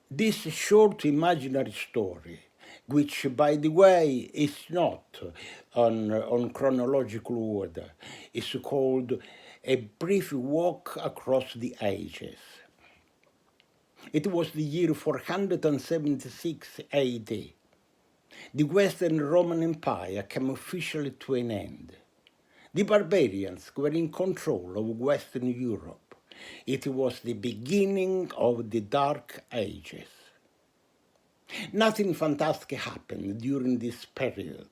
This short imaginary story, which, by the way, is not on chronological order, is called A Brief Walk Across the Ages. It was the year 476 AD. The Western Roman Empire came officially to an end. The barbarians were in control of Western Europe. It was the beginning of the Dark Ages. Nothing fantastic happened during this period.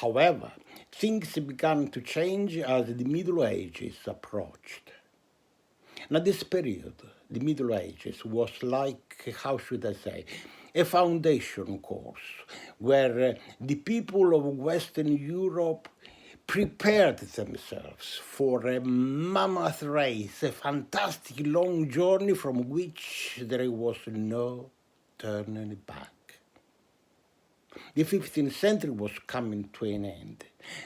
However, things began to change as the Middle Ages approached. Now, this period, the Middle Ages, was like, how should I say, a foundation course where the people of Western Europe prepared themselves for a mammoth race, a fantastic long journey from which there was no turning back. The 15th century was coming to an end.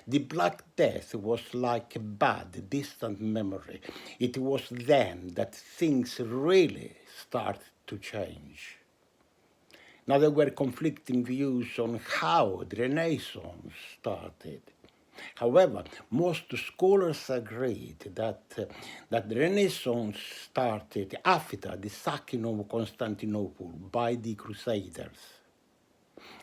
The Black Death was like a bad, distant memory. It was then that things really started to change. Now, there were conflicting views on how the Renaissance started. However, most scholars agreed that the Renaissance started after the sacking of Constantinople by the Crusaders.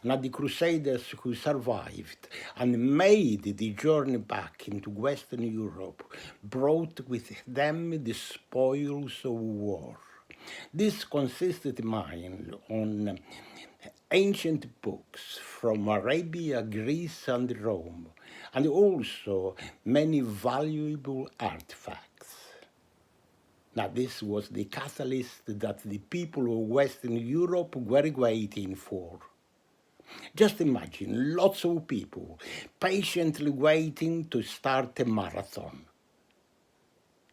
Now, the Crusaders who survived and made the journey back into Western Europe brought with them the spoils of war. This consisted mainly on ancient books from Arabia, Greece, and Rome, and also many valuable artifacts. Now, this was the catalyst that the people of Western Europe were waiting for. Just imagine lots of people patiently waiting to start a marathon.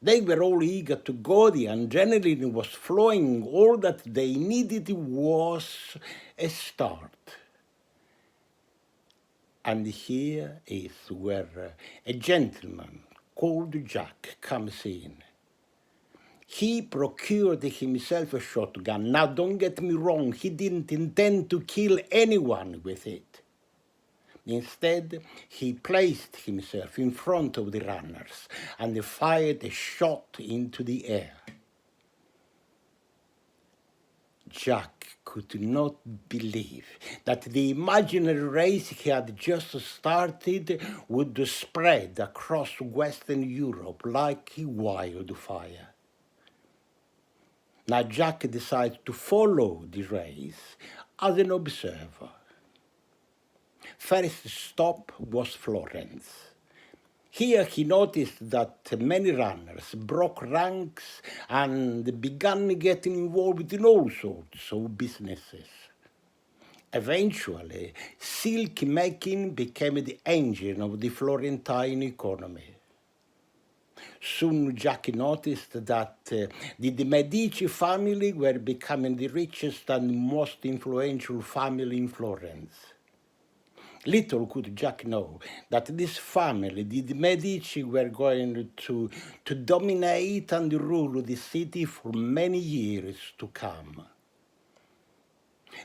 They were all eager to go. The adrenaline was flowing. All that they needed was a start. And here is where a gentleman called Jack comes in. He procured himself a shotgun. Now, don't get me wrong, he didn't intend to kill anyone with it. Instead, he placed himself in front of the runners and fired a shot into the air. Jack could not believe that the imaginary race he had just started would spread across Western Europe like wildfire. Now, Jack decided to follow the race as an observer. First stop was Florence. Here he noticed that many runners broke ranks and began getting involved in all sorts of businesses. Eventually, silk making became the engine of the Florentine economy. Soon Jack noticed that the Medici family were becoming the richest and most influential family in Florence. Little could Jack know that this family, the Medici, were going to dominate and rule the city for many years to come.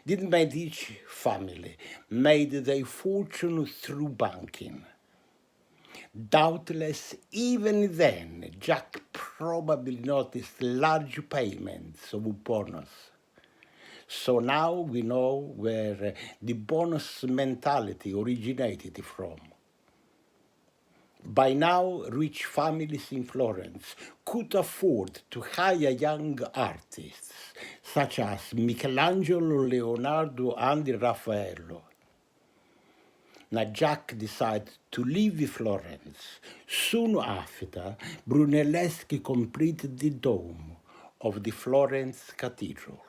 The Medici family made their fortune through banking. Doubtless, even then, Jack probably noticed large payments of bonus. So now we know where the bonus mentality originated from. By now, rich families in Florence could afford to hire young artists, such as Michelangelo, Leonardo, and Raffaello. Now, Jack decided to leave Florence. Soon after, Brunelleschi completed the dome of the Florence Cathedral.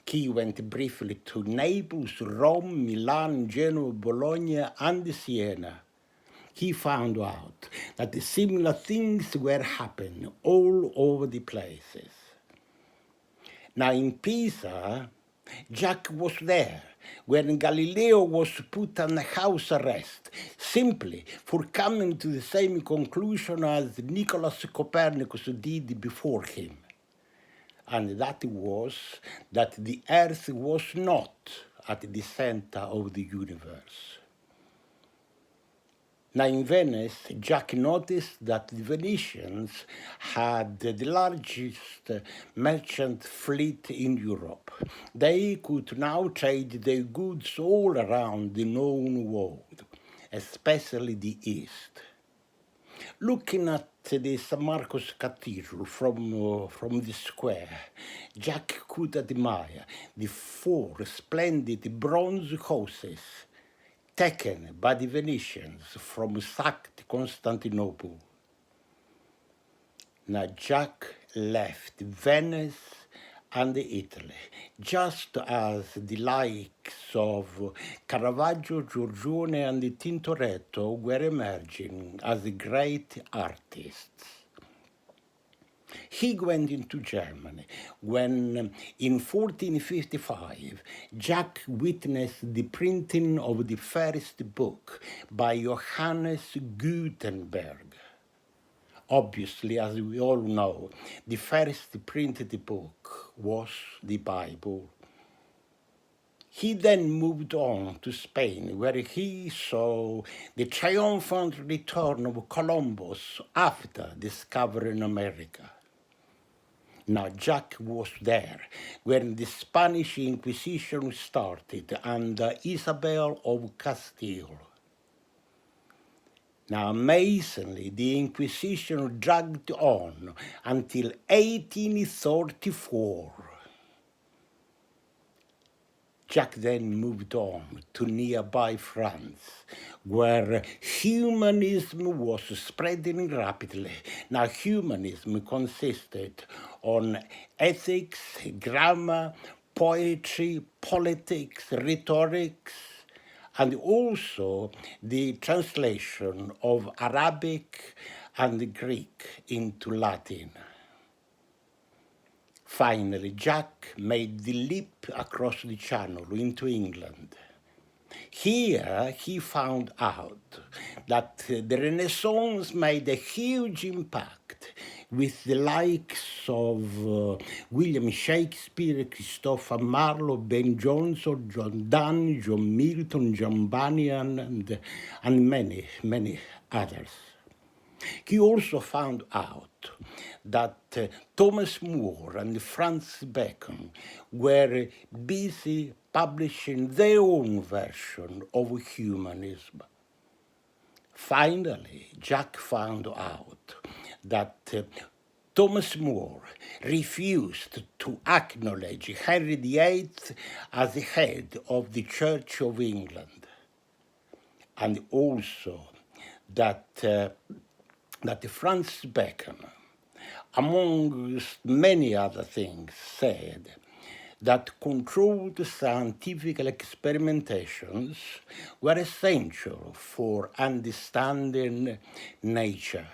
He went briefly to Naples, Rome, Milan, Genoa, Bologna, and Siena. He found out that similar things were happening all over the places. Now, in Pisa, Jack was there when Galileo was put under house arrest simply for coming to the same conclusion as Nicholas Copernicus did before him. and that was that the Earth was not at the center of the universe. Now in Venice, Jack noticed that the Venetians had the largest merchant fleet in Europe. They could now trade their goods all around the known world, especially the East. Looking at the San Marcos Cathedral from the square, Jack could admire the 4 splendid bronze horses taken by the Venetians from sacked Constantinople. Now Jack left Venice and Italy, just as the likes of Caravaggio, Giorgione, and Tintoretto were emerging as great artists. He went into Germany when, in 1455, Jack witnessed the printing of the first book by Johannes Gutenberg. Obviously, as we all know, the first printed book was the Bible. He then moved on to Spain, where he saw the triumphant return of Columbus after discovering America. Now, Jack was there when the Spanish Inquisition started under Isabel of Castile. Now, amazingly, the Inquisition dragged on until 1834. Jack then moved on to nearby France, where humanism was spreading rapidly. Now, humanism consisted on ethics, grammar, poetry, politics, rhetorics, and also the translation of Arabic and Greek into Latin. Finally, Jack made the leap across the Channel into England. Here he found out that the Renaissance made a huge impact with the likes of William Shakespeare, Christopher Marlowe, Ben Jonson, John Donne, John Milton, John Bunyan, and many, many others. He also found out that Thomas More and Francis Bacon were busy publishing their own version of humanism. Finally, Jack found out that Thomas More refused to acknowledge Henry VIII as the head of the Church of England, and also that Francis Bacon, amongst many other things, said that controlled scientific experimentations were essential for understanding nature.